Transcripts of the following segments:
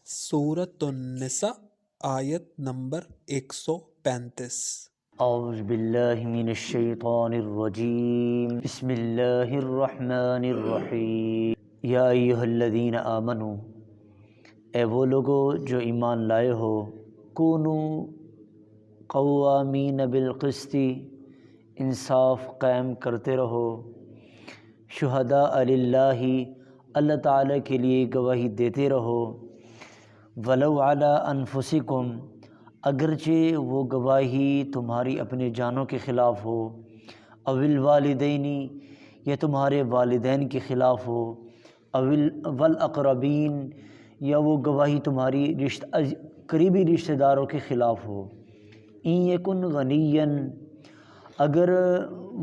سورۃ النساء آیت نمبر 135۔ اعوذ باللہ من الشیطان الرجیم، بسم اللہ الرحمن الرحیم۔ یا ایہا الذین آمنوا، اے وہ لوگو جو ایمان لائے ہو، کونو قوامین بالقسط، انصاف قائم کرتے رہو، شہداء للہ، اللہ تعالیٰ کے لیے گواہی دیتے رہو، ولو علی انفسکم، اگرچہ وہ گواہی تمہاری اپنے جانوں کے خلاف ہو، او الوالدین، یا تمہارے والدین کے خلاف ہو، او والاقربین، یا وہ گواہی تمہاری قریبی رشتہ داروں کے خلاف ہو، ان یکن غنیا، اگر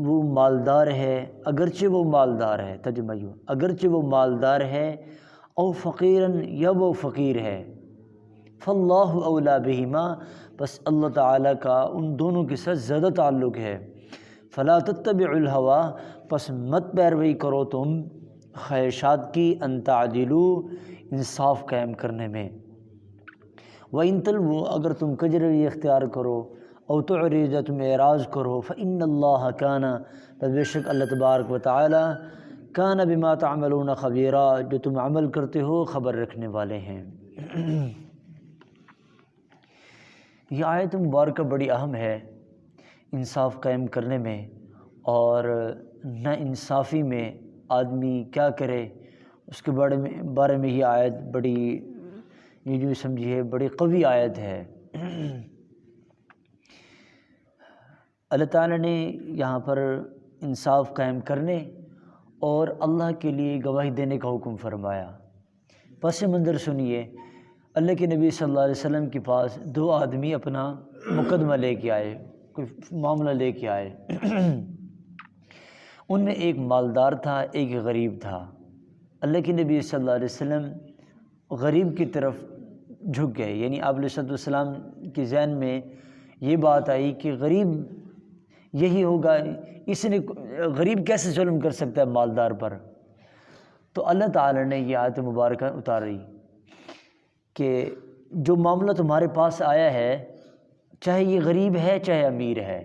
وہ مالدار ہے، اگرچہ وہ مالدار ہے، ترجمہ یوں، اگرچہ وہ مالدار ہے، او فقیرن، یا وہ فقیر ہے، فاللہ اولا بہما، بس اللہ تعالیٰ کا ان دونوں کے ساتھ زیادہ تعلق ہے، فلا تتبعوا الہوی، پس مت پیروی کرو تم خواہشات کی، ان تعدلوا، انصاف قائم کرنے میں، وَإِن تَلْوُوا، اگر تم کجروی اختیار کرو، او تعرض، تم اعراض کرو، فإن اللہ کان، بس بے شک اللہ تبارک و تعالی، کان بما تعملون خبیرا، جو تم عمل کرتے ہو خبر رکھنے والے ہیں۔ یہ آیت مبارکہ بڑی اہم ہے انصاف قائم کرنے میں، اور نا انصافی میں آدمی کیا کرے اس کے بارے میں یہ آیت بڑی، یہ جو سمجھیے بڑی قوی آیت ہے۔ اللہ تعالیٰ نے یہاں پر انصاف قائم کرنے اور اللہ کے لیے گواہی دینے کا حکم فرمایا۔ پس منظر سنیے، اللہ کے نبی صلی اللہ علیہ وسلم کے پاس دو آدمی اپنا مقدمہ لے کے آئے، کوئی معاملہ لے کے آئے۔ ان میں ایک مالدار تھا، ایک غریب تھا۔ اللہ کے نبی صلی اللہ علیہ وسلم غریب کی طرف جھک گئے، یعنی آپ علیہ السلام کے ذہن میں یہ بات آئی کہ غریب یہی ہوگا، اس نے غریب کیسے ظلم کر سکتا ہے مالدار پر؟ تو اللہ تعالیٰ نے یہ آیت مبارکہ اتاری کہ جو معاملہ تمہارے پاس آیا ہے، چاہے یہ غریب ہے چاہے امیر ہے،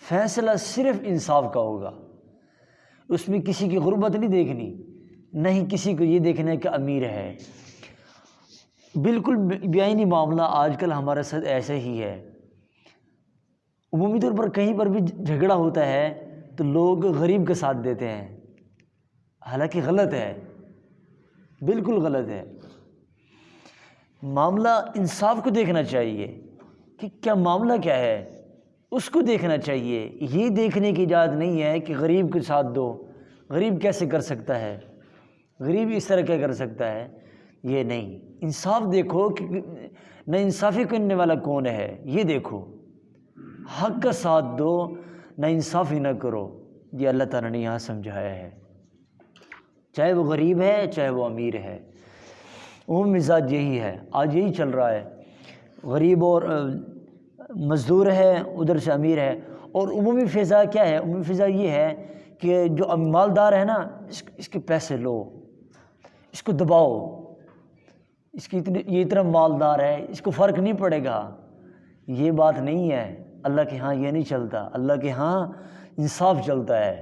فیصلہ صرف انصاف کا ہوگا، اس میں کسی کی غربت نہیں دیکھنی، نہیں کسی کو یہ دیکھنا ہے کہ امیر ہے۔ بالکل بیائی معاملہ آج کل ہمارے ساتھ ایسے ہی ہے۔ عمومی طور پر کہیں پر بھی جھگڑا ہوتا ہے تو لوگ غریب کا ساتھ دیتے ہیں، حالانکہ غلط ہے، بالکل غلط ہے۔ معاملہ انصاف کو دیکھنا چاہیے کہ کیا معاملہ کیا ہے، اس کو دیکھنا چاہیے۔ یہ دیکھنے کی اجازت نہیں ہے کہ غریب کے ساتھ دو، غریب کیسے کر سکتا ہے، غریب اس طرح کیا کر سکتا ہے، یہ نہیں۔ انصاف دیکھو کہ نہ انصافی کرنے والا کون ہے، یہ دیکھو، حق کا ساتھ دو، نہ انصافی نہ کرو۔ یہ اللہ تعالیٰ نے یہاں سمجھایا ہے، چاہے وہ غریب ہے چاہے وہ امیر ہے۔ عمومی مزاج یہی ہے، آج یہی چل رہا ہے، غریب اور مزدور ہے، ادھر سے امیر ہے۔ اور عمومی فضا کیا ہے؟ عمومی فضا یہ ہے کہ جو مالدار ہے نا، اس کے پیسے لو، اس کو دباؤ، اس کی یہ اتنا مالدار ہے، اس کو فرق نہیں پڑے گا۔ یہ بات نہیں ہے، اللہ کے ہاں یہ نہیں چلتا، اللہ کے ہاں انصاف چلتا ہے۔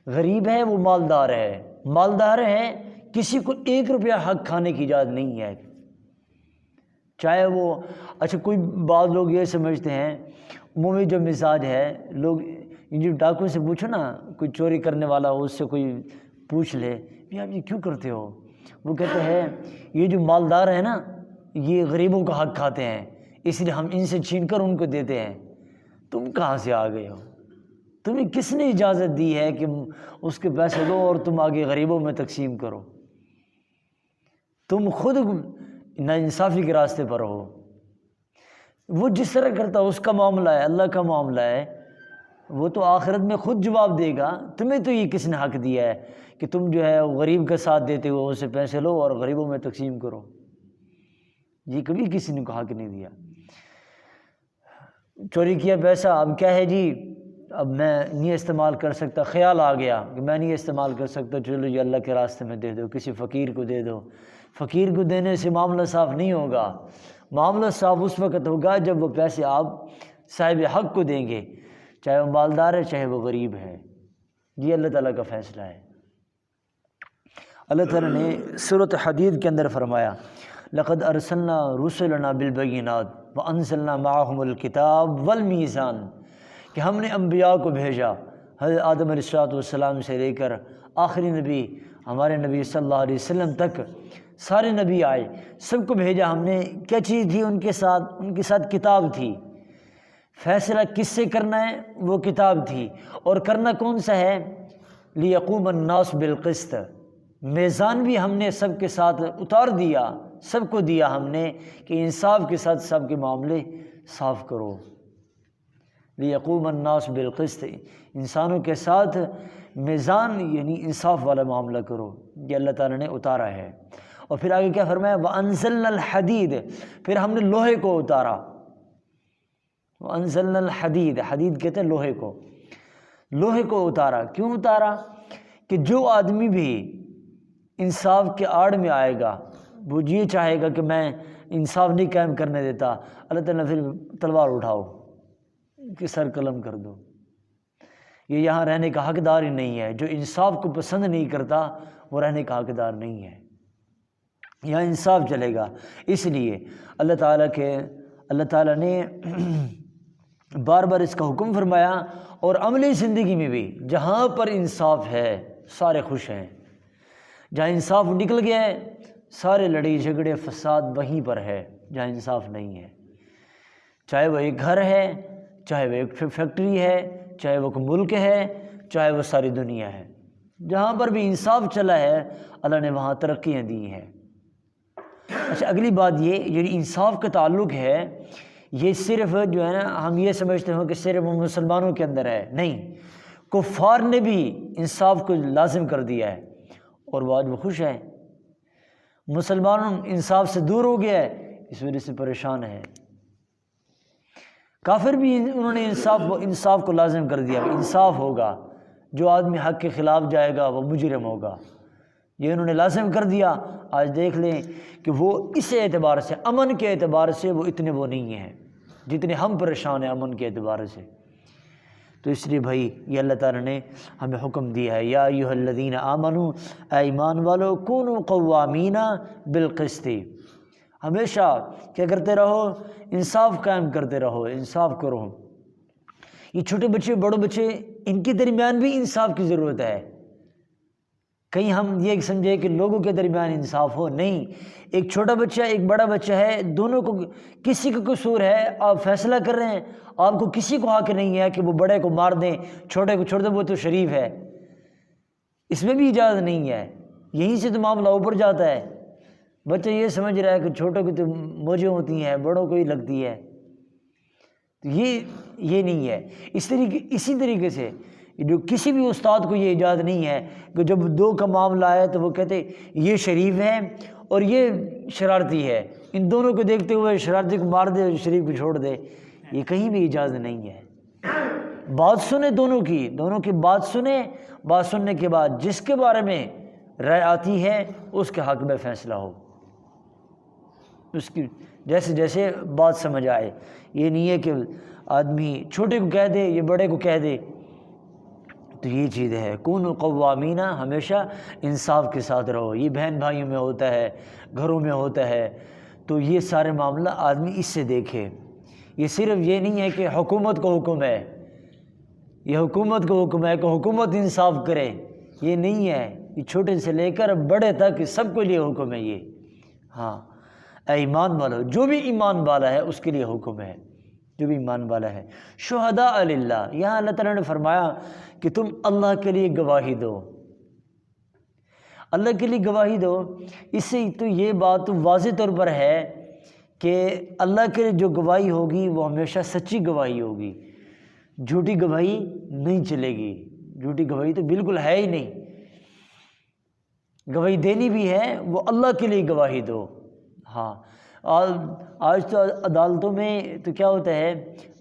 غریب ہے وہ مالدار ہے، مالدار ہے، کسی کو 1 روپیہ حق کھانے کی اجازت نہیں ہے، چاہے وہ، اچھا کوئی بعض لوگ یہ سمجھتے ہیں، عمومی جو مزاج ہے، لوگ جو ڈاکو سے پوچھو نا، کوئی چوری کرنے والا ہو، اس سے کوئی پوچھ لے بھی آپ یہ کیوں کرتے ہو، وہ کہتے ہیں یہ جو مالدار ہے نا، یہ غریبوں کا حق کھاتے ہیں، اس لیے ہم ان سے چھین کر ان کو دیتے ہیں۔ تم کہاں سے آ گئے ہو؟ تمہیں کس نے اجازت دی ہے کہ اس کے پیسے لو اور تم آگے غریبوں میں تقسیم کرو؟ تم خود ناانصافی کے راستے پر ہو۔ وہ جس طرح کرتا اس کا معاملہ ہے، اللہ کا معاملہ ہے، وہ تو آخرت میں خود جواب دے گا۔ تمہیں تو یہ کس نے حق دیا ہے کہ تم جو ہے غریب کا ساتھ دیتے ہو، اسے پیسے لو اور غریبوں میں تقسیم کرو؟ یہ کبھی کسی نے حق نہیں دیا۔ چوری کیا پیسہ، اب کیا ہے جی، اب میں نہیں استعمال کر سکتا، خیال آ گیا کہ میں نہیں استعمال کر سکتا، چلو جی اللہ کے راستے میں دے دو، کسی فقیر کو دے دو، فقیر کو دینے سے معاملہ صاف نہیں ہوگا، معاملہ صاف اس وقت ہوگا جب وہ پیسے آپ صاحب حق کو دیں گے، چاہے وہ مالدار ہے چاہے وہ غریب ہے۔ یہ اللہ تعالیٰ کا فیصلہ ہے۔ اللہ تعالیٰ نے سورۃ حدید کے اندر فرمایا لقد ارسلنا رسلنا بالبینات وانزلنا معهم الکتاب والمیزان، کہ ہم نے انبیاء کو بھیجا، حضرت آدم علیہ السلام سے لے کر آخری نبی ہمارے نبی صلی اللہ علیہ وسلم تک سارے نبی آئے، سب کو بھیجا ہم نے۔ کیا چیز تھی ان کے ساتھ کتاب تھی۔ فیصلہ کس سے کرنا ہے؟ وہ کتاب تھی، اور کرنا کون سا ہے؟ لیقوم الناس بالقسط، میزان بھی ہم نے سب کے ساتھ اتار دیا، سب کو دیا ہم نے کہ انصاف کے ساتھ سب کے معاملے صاف کرو۔ لیقوم الناس بالقسط، انسانوں کے ساتھ میزان یعنی انصاف والا معاملہ کرو، یہ اللہ تعالیٰ نے اتارا ہے۔ اور پھر آگے کیا فرمایا؟ وَأَنزَلْنَا الْحَدِيدَ، پھر ہم نے لوہے کو اتارا۔ وَأَنزَلْنَا الْحَدِيدَ، حدید کہتے ہیں لوہے کو، لوہے کو اتارا۔ کیوں اتارا؟ کہ جو آدمی بھی انصاف کے آڑ میں آئے گا، وہ یہ چاہے گا کہ میں انصاف نہیں قائم کرنے دیتا، اللہ تعالیٰ پھر تلوار اٹھاؤ کہ سر قلم کر دو، یہ یہاں رہنے کا حقدار ہی نہیں ہے۔ جو انصاف کو پسند نہیں کرتا وہ رہنے کا حقدار نہیں ہے، یہاں انصاف چلے گا۔ اس لیے اللہ تعالیٰ نے بار بار اس کا حکم فرمایا، اور عملی زندگی میں بھی جہاں پر انصاف ہے سارے خوش ہیں، جہاں انصاف نکل گیا ہے سارے لڑائی جھگڑے فساد وہیں پر ہے جہاں انصاف نہیں ہے، چاہے وہ ایک گھر ہے، چاہے وہ ایک فیکٹری ہے، چاہے وہ کوئی ملک ہے، چاہے وہ ساری دنیا ہے، جہاں پر بھی انصاف چلا ہے اللہ نے وہاں ترقیاں دی ہیں۔ اچھا، اگلی بات یہ انصاف کا تعلق ہے، یہ صرف جو ہے نا ہم یہ سمجھتے ہوں کہ صرف مسلمانوں کے اندر ہے، نہیں، کفار نے بھی انصاف کو لازم کر دیا ہے اور وہ آج وہ خوش ہے۔ مسلمان انصاف سے دور ہو گیا ہے، اس وجہ سے پریشان ہے۔ کافر بھی انہوں نے انصاف کو لازم کر دیا، انصاف ہوگا، جو آدمی حق کے خلاف جائے گا وہ مجرم ہوگا، یہ انہوں نے لازم کر دیا۔ آج دیکھ لیں کہ وہ اس اعتبار سے، امن کے اعتبار سے وہ اتنے وہ نہیں ہیں جتنے ہم پریشان ہیں امن کے اعتبار سے۔ تو اس لیے بھائی یہ اللہ تعالیٰ نے ہمیں حکم دیا ہے، یا ایھا الذین آمنوا، اے ایمان والو، کونوا قوامین بالقسط، ہمیشہ کیا کرتے رہو؟ انصاف قائم کرتے رہو، انصاف کرو۔ یہ چھوٹے بچے بڑے بچے ان کے درمیان بھی انصاف کی ضرورت ہے۔ کہیں ہم یہ سمجھے کہ لوگوں کے درمیان انصاف ہو، نہیں، ایک چھوٹا بچہ ایک بڑا بچہ ہے، دونوں کو کسی کا قصور ہے، آپ فیصلہ کر رہے ہیں، آپ کو کسی کو حق نہیں ہے کہ وہ بڑے کو مار دیں، چھوٹے کو چھوڑ دیں، وہ تو شریف ہے، اس میں بھی اجازت نہیں ہے۔ یہیں سے تو معاملہ اوپر جاتا ہے۔ بچہ یہ سمجھ رہا ہے کہ چھوٹوں کی تو موجیں ہوتی ہیں، بڑوں کو ہی لگتی ہے، تو یہ نہیں ہے۔ اسی طریقے سے جو کسی بھی استاد کو یہ اجازت نہیں ہے کہ جب دو کا معاملہ آئے تو وہ کہتے یہ شریف ہے اور یہ شرارتی ہے، ان دونوں کو دیکھتے ہوئے شرارتی کو مار دے، شریف کو چھوڑ دے، یہ کہیں بھی اجازت نہیں ہے۔ بات سنیں دونوں کی بات سنیں، بات سننے کے بعد جس کے بارے میں رائے آتی ہے اس کے حق میں فیصلہ ہو، اس کی جیسے بات سمجھ آئے۔ یہ نہیں ہے کہ آدمی چھوٹے کو کہہ دے یہ بڑے کو کہہ دے، تو یہ چیز ہے کونوا قوامین، ہمیشہ انصاف کے ساتھ رہو۔ یہ بہن بھائیوں میں ہوتا ہے، گھروں میں ہوتا ہے، تو یہ سارے معاملہ آدمی اس سے دیکھے۔ یہ صرف یہ نہیں ہے کہ حکومت کو حکم ہے، یہ حکومت کو حکم ہے کہ حکومت انصاف کرے، یہ نہیں ہے، یہ چھوٹے سے لے کر بڑے تک سب کے لیے حکم ہے یہ۔ ہاں، اے ایمان والو، جو بھی ایمان والا ہے اس کے لیے حکم ہے، جو بھی ایمان والا ہے۔ شہداء للہ، یہاں اللہ تعالیٰ نے فرمایا کہ تم اللہ کے لیے گواہی دو، اللہ کے لیے گواہی دو۔ اس سے تو یہ بات واضح طور پر ہے کہ اللہ کے لیے جو گواہی ہوگی وہ ہمیشہ سچی گواہی ہوگی، جھوٹی گواہی نہیں چلے گی، جھوٹی گواہی تو بالکل ہے ہی نہیں۔ گواہی دینی بھی ہے وہ اللہ کے لیے گواہی دو۔ ہاں، آج تو عدالتوں میں تو کیا ہوتا ہے،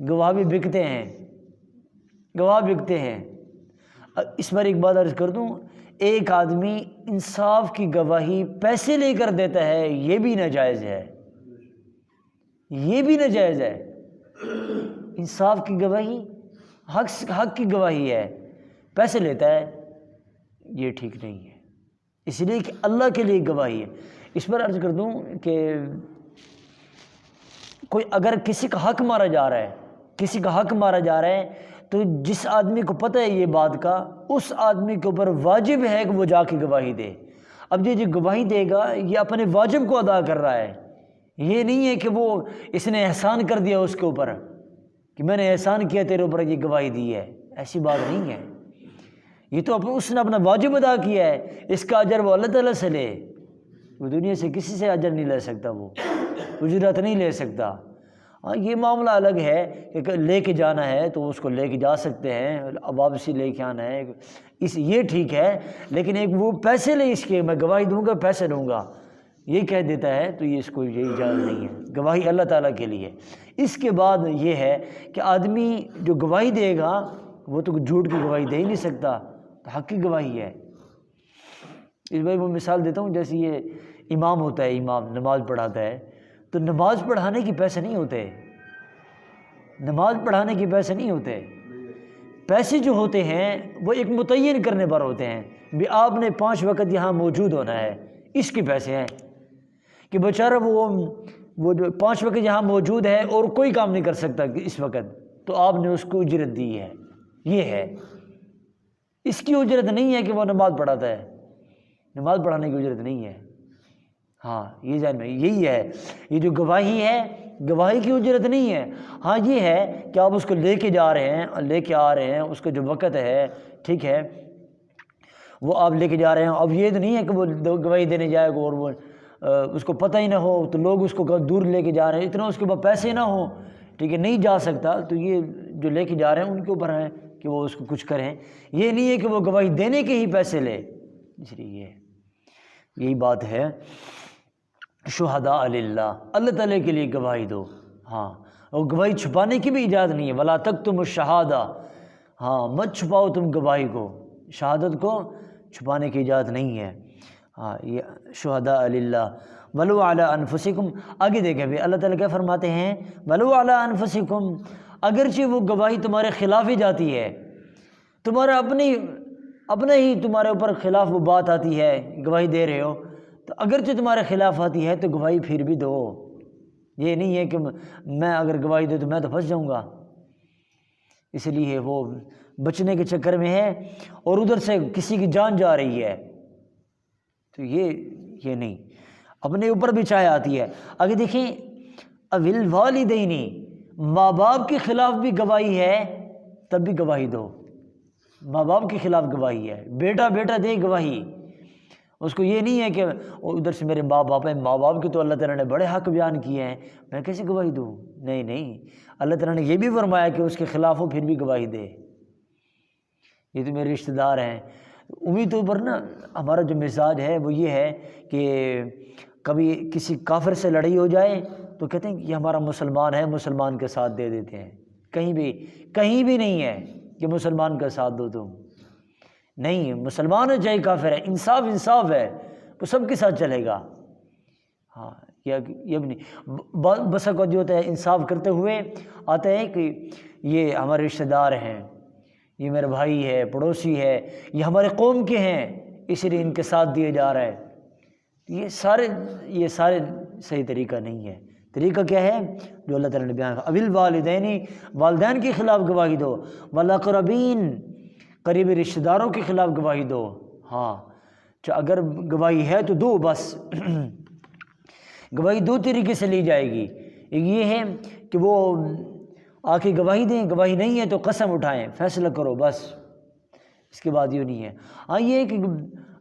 گواہ بھی بکتے ہیں، گواہ بکتے ہیں۔ اس بار ایک بات عرض کر دوں، ایک آدمی انصاف کی گواہی پیسے لے کر دیتا ہے، یہ بھی ناجائز ہے، یہ بھی ناجائز ہے۔ انصاف کی گواہی حق کی گواہی ہے، پیسے لیتا ہے، یہ ٹھیک نہیں ہے، اس لیے کہ اللہ کے لیے گواہی ہے۔ اس پر عرض کر دوں کہ کوئی اگر کسی کا حق مارا جا رہا ہے، کسی کا حق مارا جا رہا ہے، تو جس آدمی کو پتہ ہے یہ بات کا، اس آدمی کے اوپر واجب ہے کہ وہ جا کے گواہی دے۔ اب یہ جو گواہی دے گا یہ اپنے واجب کو ادا کر رہا ہے، یہ نہیں ہے کہ وہ اس نے احسان کر دیا اس کے اوپر کہ میں نے احسان کیا تیرے اوپر یہ گواہی دی ہے، ایسی بات نہیں ہے۔ یہ تو اس نے اپنا واجب ادا کیا ہے، اس کا اجر وہ اللہ تعالیٰ سے لے، وہ دنیا سے کسی سے اجر نہیں لے سکتا، وہ اجرت نہیں لے سکتا۔ ہاں یہ معاملہ الگ ہے کہ لے کے جانا ہے تو اس کو لے کے جا سکتے ہیں، اب واپسی لے کے آنا ہے، یہ ٹھیک ہے، لیکن ایک وہ پیسے لے اس کے، میں گواہی دوں گا پیسے لوں گا، یہ کہہ دیتا ہے تو یہ اس کو یہ اجازت نہیں ہے۔ گواہی اللہ تعالیٰ کے لیے۔ اس کے بعد یہ ہے کہ آدمی جو گواہی دے گا وہ تو جھوٹ کی گواہی دے ہی نہیں سکتا، تو حق کی گواہی ہے۔ اس بھائی میں مثال دیتا ہوں، جیسے یہ امام ہوتا ہے، امام نماز پڑھاتا ہے، تو نماز پڑھانے کے پیسے نہیں ہوتے، نماز پڑھانے کے پیسے نہیں ہوتے، پیسے جو ہوتے ہیں وہ ایک متعین کرنے پر ہوتے ہیں، بھی آپ نے 5 وقت یہاں موجود ہونا ہے، اس کے پیسے ہیں کہ بیچارہ وہ جو 5 وقت یہاں موجود ہے اور کوئی کام نہیں کر سکتا اس وقت، تو آپ نے اس کو اجرت دی ہے، یہ ہے۔ اس کی اجرت نہیں ہے کہ وہ نماز پڑھاتا ہے، نماز پڑھانے کی اجرت نہیں ہے۔ ہاں یہ ذہن میں یہی ہے، یہ جو گواہی ہے گواہی کی اجرت نہیں ہے۔ ہاں یہ ہے کہ آپ اس کو لے کے جا رہے ہیں، لے کے آ رہے ہیں، اس کا جو وقت ہے ٹھیک ہے وہ آپ لے کے جا رہے ہیں، اب یہ تو نہیں ہے کہ وہ گواہی دینے جائے گا اور وہ اس کو پتہ ہی نہ ہو، تو لوگ اس کو دور لے کے جا رہے ہیں، اتنا اس کے پاس پیسے نہ ہوں، ٹھیک ہے، نہیں جا سکتا، تو یہ جو لے کے جا رہے ہیں ان کے اوپر ہے کہ وہ اس کو کچھ کریں، یہ نہیں ہے کہ وہ گواہی دینے کے ہی پیسے لے۔ اس لیے یہی بات ہے، شہداء للہ، اللہ تعالیٰ کے لیے گواہی دو۔ ہاں اور گواہی چھپانے کی بھی اجازت نہیں ہے، ولا تکتموا الشہادہ، ہاں مت چھپاؤ تم گواہی کو، شہادت کو چھپانے کی اجازت نہیں ہے۔ ہاں یہ شہداء للہ ولو علی انفسکم، آگے دیکھیں بھی اللہ تعالیٰ کیا فرماتے ہیں، ولو علی انفسکم، اگرچہ وہ گواہی تمہارے خلاف ہی جاتی ہے، تمہارا اپنے ہی تمہارے اوپر خلاف وہ بات آتی ہے، گواہی دے رہے ہو تو اگرچہ تمہارے خلاف آتی ہے تو گواہی پھر بھی دو، یہ نہیں ہے کہ میں اگر گواہی دوں تو میں تو پھنس جاؤں گا، اس لیے وہ بچنے کے چکر میں ہے اور ادھر سے کسی کی جان جا رہی ہے، تو یہ نہیں، اپنے اوپر بھی چاہے آتی ہے۔ آگے دیکھیں، اوِل والدین، ماں باپ کے خلاف بھی گواہی ہے تب بھی گواہی دو، ماں باپ کے خلاف گواہی ہے، بیٹا دے گواہی، اس کو یہ نہیں ہے کہ ادھر سے میرے ماں باپ ہیں، ماں باپ کے تو اللہ تعالیٰ نے بڑے حق بیان کیے ہیں، میں کیسے گواہی دوں؟ نہیں، اللہ تعالیٰ نے یہ بھی فرمایا کہ اس کے خلاف ہو پھر بھی گواہی دے، یہ تو میرے رشتہ دار ہیں۔ امید طور پر نا ہمارا جو مزاج ہے وہ یہ ہے کہ کبھی کسی کافر سے لڑائی ہو جائے تو کہتے ہیں کہ یہ ہمارا مسلمان ہے، مسلمان کے ساتھ دے دیتے ہیں، کہیں بھی نہیں ہے کہ مسلمان کا ساتھ دو تم، نہیں، مسلمان ہے چاہے کافر ہے، انصاف ہے، وہ سب کے ساتھ چلے گا۔ ہاں یہ بھی نہیں، بس کو جو ہوتا ہے انصاف کرتے ہوئے آتا ہے کہ یہ ہمارے رشتہ دار ہیں، یہ میرا بھائی ہے، پڑوسی ہے، یہ ہمارے قوم کے ہیں، اس لیے ان کے ساتھ دیے جا رہا ہے، یہ سارے صحیح طریقہ نہیں ہے۔ طریقہ کیا ہے جو اللہ تعالیٰ نے بیان کیا، اوِل والدین، والدین کے خلاف گواہی دو، والاقربین، قریبی رشتہ داروں کے خلاف گواہی دو۔ ہاں اگر گواہی ہے تو دو، بس گواہی 2 طریقے سے لی جائے گی، ایک یہ ہے کہ وہ آ کے گواہی دیں، گواہی نہیں ہے تو قسم اٹھائیں، فیصلہ کرو، بس اس کے بعد یہ نہیں ہے۔ ہاں یہ ہے کہ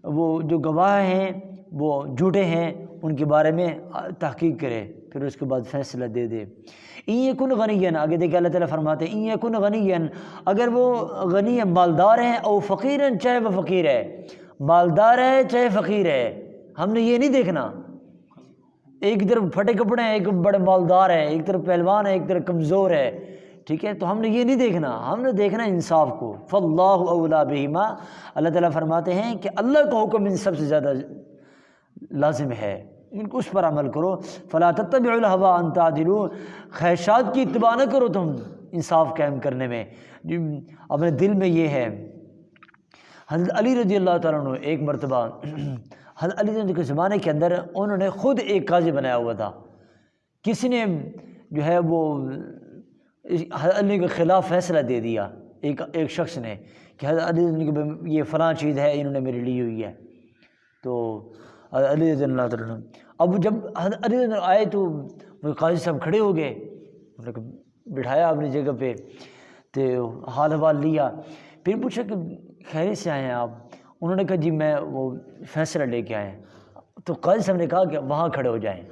وہ جو گواہ ہیں وہ جھوٹے ہیں، ان کے بارے میں تحقیق کرے، پھر اس کے بعد فیصلہ دے دے۔ ان یکن غنیًا، آگے دیکھیں اللہ تعالیٰ فرماتے ہیں ان یکن غنیًا، اگر وہ غنی مالدار ہیں، او فقیراً، چاہے وہ فقیر ہے، مالدار ہے چاہے فقیر ہے، ہم نے یہ نہیں دیکھنا ایک طرف پھٹے کپڑے ہیں، ایک بڑے مالدار ہے، ایک طرف پہلوان ہے، ایک طرف کمزور ہے، ٹھیک ہے، تو ہم نے یہ نہیں دیکھنا، ہم نے دیکھنا انصاف کو. فاللہ اولیٰ بہما، اللہ تعالیٰ فرماتے ہیں کہ اللہ کا حکم ان سب سے زیادہ لازم ہے، ان کو اس پر عمل کرو. فلا تتبعوا الہویٰ ان تعدلوا، خواہشات کی اتباع نہ کرو تم انصاف قائم کرنے میں. اپنے دل میں یہ ہے. حضرت علی رضی اللہ تعالیٰ عنہ ایک مرتبہ حضرت علی رضی اللہ کے زمانے کے اندر انہوں نے خود ایک قاضی بنایا ہوا تھا. کسی نے جو ہے وہ حضرت علی کے خلاف فیصلہ دے دیا، ایک شخص نے، کہ حضرت علی رضی اللہ کے یہ فلاں چیز ہے انہوں نے میری لی ہوئی ہے. تو حضرت علی رضی اللہ تعالیٰ عنہ اب جب حضرت علی رضی اللہ آئے تو وہ قاضی صاحب کھڑے ہو گئے، انہوں نے بٹھایا اپنی جگہ پہ، تو حال حوال لیا. پھر پوچھا کہ خیریت سے آئے ہیں آپ؟ انہوں نے کہا جی میں وہ فیصلہ لے کے آئے ہیں. تو قاضی صاحب نے کہا کہ وہاں کھڑے ہو جائیں،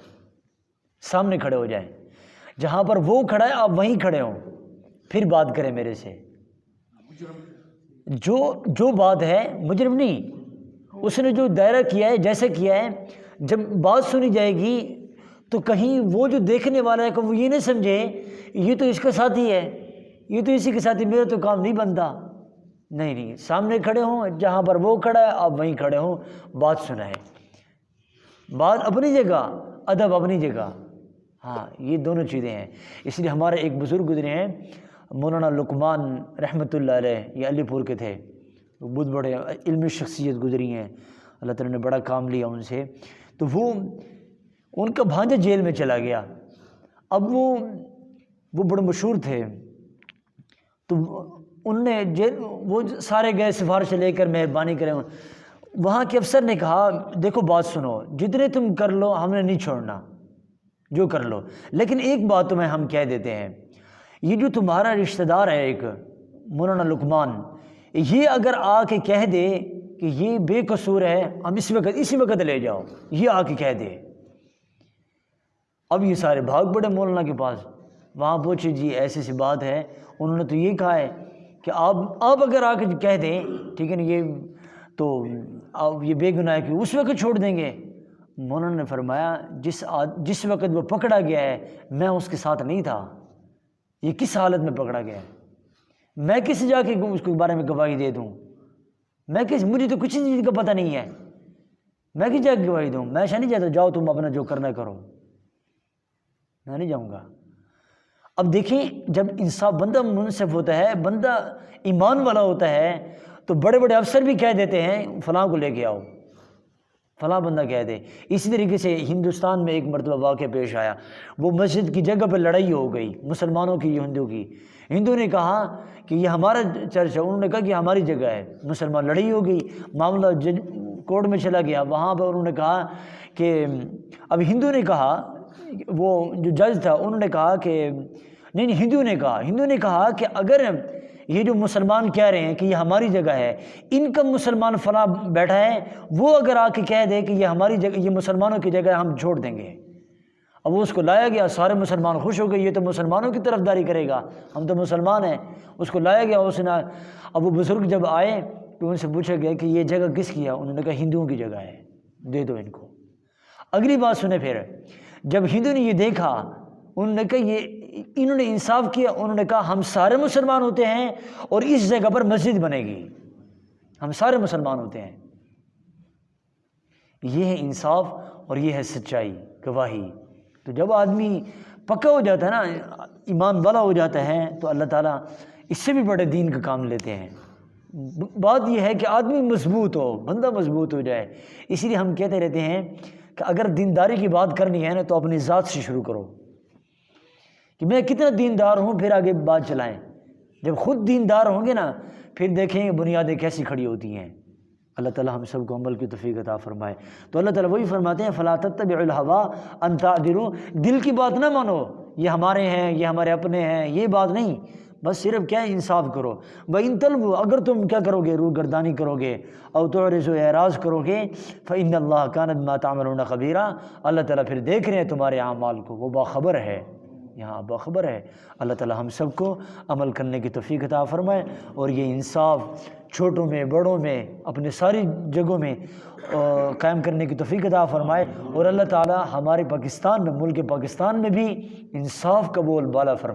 سامنے کھڑے ہو جائیں، جہاں پر وہ کھڑا ہے آپ وہیں کھڑے ہوں، پھر بات کریں میرے سے. جو بات ہے مجرم نہیں، اس نے جو دائرہ کیا ہے جیسے کیا ہے، جب بات سنی جائے گی تو کہیں وہ جو دیکھنے والا ہے کہ وہ یہ نہ سمجھے یہ تو اس کا ساتھی ہے، یہ تو اسی کے ساتھی، میرا تو کام نہیں بنتا. نہیں، سامنے کھڑے ہوں، جہاں پر وہ کھڑا ہے آپ وہیں کھڑے ہوں، بات سنائیں. بات اپنی جگہ، ادب اپنی جگہ. ہاں یہ دونوں چیزیں ہیں. اس لیے ہمارے ایک بزرگ گزرے ہیں مولانا لقمان رحمۃ اللہ علیہ، یہ علی پور کے تھے، بہت بڑے علمی شخصیت گزری ہیں، اللہ تعالیٰ نے بڑا کام لیا ان سے. تو وہ ان کا بھانجا جیل میں چلا گیا. اب وہ بڑے مشہور تھے، تو انہوں نے وہ سارے گئے سفارش لے کر، مہربانی کریں. وہاں کے افسر نے کہا دیکھو بات سنو، جتنے تم کر لو ہم نے نہیں چھوڑنا، جو کر لو، لیکن ایک بات تمہیں ہم کہہ دیتے ہیں، یہ جو تمہارا رشتہ دار ہے ایک مولانا لقمان، یہ اگر آ کے کہہ دے کہ یہ بے قصور ہے، ہم اسی وقت لے جاؤ، یہ آ کے کہہ دے. اب یہ سارے بھاگ پڑے مولانا کے پاس. وہاں پوچھے جی ایسی سی بات ہے، انہوں نے تو یہ کہا ہے کہ آپ اگر آ کے کہہ دیں ٹھیک ہے نا، یہ تو آپ یہ بے گناہ ہے کہ اس وقت چھوڑ دیں گے. مولانا نے فرمایا جس وقت وہ پکڑا گیا ہے میں اس کے ساتھ نہیں تھا، یہ کس حالت میں پکڑا گیا ہے، میں کس جا کے اس کے بارے میں گواہی دے دوں، مجھے تو کچھ چیز کا پتہ نہیں ہے، میں کس جا کے گواہی دوں. میں ایسا نہیں چاہتا، جاؤ تم اپنا جو کرنا کرو، میں نہیں جاؤں گا. اب دیکھیں جب انصاف، بندہ منصف ہوتا ہے، بندہ ایمان والا ہوتا ہے، تو بڑے بڑے افسر بھی کہہ دیتے ہیں فلاں کو لے کے آؤ، فلاں بندہ کہہ دے. اسی طریقے سے ہندوستان میں ایک مرتبہ واقعہ پیش آیا، وہ مسجد کی جگہ پہ لڑائی ہو گئی مسلمانوں کی ہندو کی. ہندو نے کہا کہ یہ ہمارا چرچ ہے، انہوں نے کہا کہ ہماری جگہ ہے. مسلمان، لڑائی ہو گئی، معاملہ کورٹ میں چلا گیا. وہاں پہ انہوں نے کہا کہ اب ہندو نے کہا، وہ جو جج تھا انہوں نے کہا کہ نہیں، ہندو نے کہا کہ اگر یہ جو مسلمان کہہ رہے ہیں کہ یہ ہماری جگہ ہے، ان کا مسلمان فلاں بیٹھا ہے، وہ اگر آ کے کہہ دے کہ یہ ہماری جگہ، یہ مسلمانوں کی جگہ ہے، ہم چھوڑ دیں گے. اب وہ اس کو لایا گیا، سارے مسلمان خوش ہو گئے، یہ تو مسلمانوں کی طرفداری کرے گا، ہم تو مسلمان ہیں. اس کو لایا گیا، اس نے، اب وہ بزرگ جب آئے تو ان سے پوچھا گیا کہ یہ جگہ کس کی ہے؟ انہوں نے کہا ہندوؤں کی جگہ ہے، دے دو ان کو. اگلی بات سنیں، پھر جب ہندو نے یہ دیکھا، انہوں نے کہا یہ انہوں نے انصاف کیا. انہوں نے کہا ہم سارے مسلمان ہوتے ہیں اور اس جگہ پر مسجد بنے گی، ہم سارے مسلمان ہوتے ہیں. یہ ہے انصاف اور یہ ہے سچائی، گواہی. تو جب آدمی پکا ہو جاتا ہے نا، ایمان والا ہو جاتا ہے، تو اللہ تعالیٰ اس سے بھی بڑے دین کا کام لیتے ہیں. بات یہ ہے کہ آدمی مضبوط ہو، بندہ مضبوط ہو جائے. اسی لیے ہم کہتے رہتے ہیں کہ اگر دینداری کی بات کرنی ہے نا تو اپنی ذات سے شروع کرو کہ میں کتنا دیندار ہوں، پھر آگے بات چلائیں. جب خود دیندار ہوں گے نا پھر دیکھیں بنیادیں کیسی کھڑی ہوتی ہیں. اللہ تعالیٰ ہم سب کو عمل کی توفیق عطا فرمائے. تو اللہ تعالیٰ وہی فرماتے ہیں فلا تتبعوا الهوى ان تعدلوا، دل کی بات نہ مانو، یہ ہمارے ہیں، یہ ہمارے اپنے ہیں، یہ بات نہیں. بس صرف کیا انصاف کرو. وَإِن تَلْوُوا، اگر تم کیا کرو گے، روگردانی کرو گے، او تعرضوا، اعراض کرو گے، فإن اللہ کان بما تعملون خبیرا، اللہ تعالیٰ پھر دیکھ رہے ہیں تمہارے اعمال کو، وہ باخبر ہے. یہاں باخبر ہے. اللہ تعالیٰ ہم سب کو عمل کرنے کی توفیق عطا فرمائے اور یہ انصاف چھوٹوں میں بڑوں میں اپنے ساری جگہوں میں قائم کرنے کی توفیق عطا فرمائے. اور اللہ تعالیٰ ہمارے پاکستان میں، ملک پاکستان میں بھی انصاف کا بول بالا فرمائے.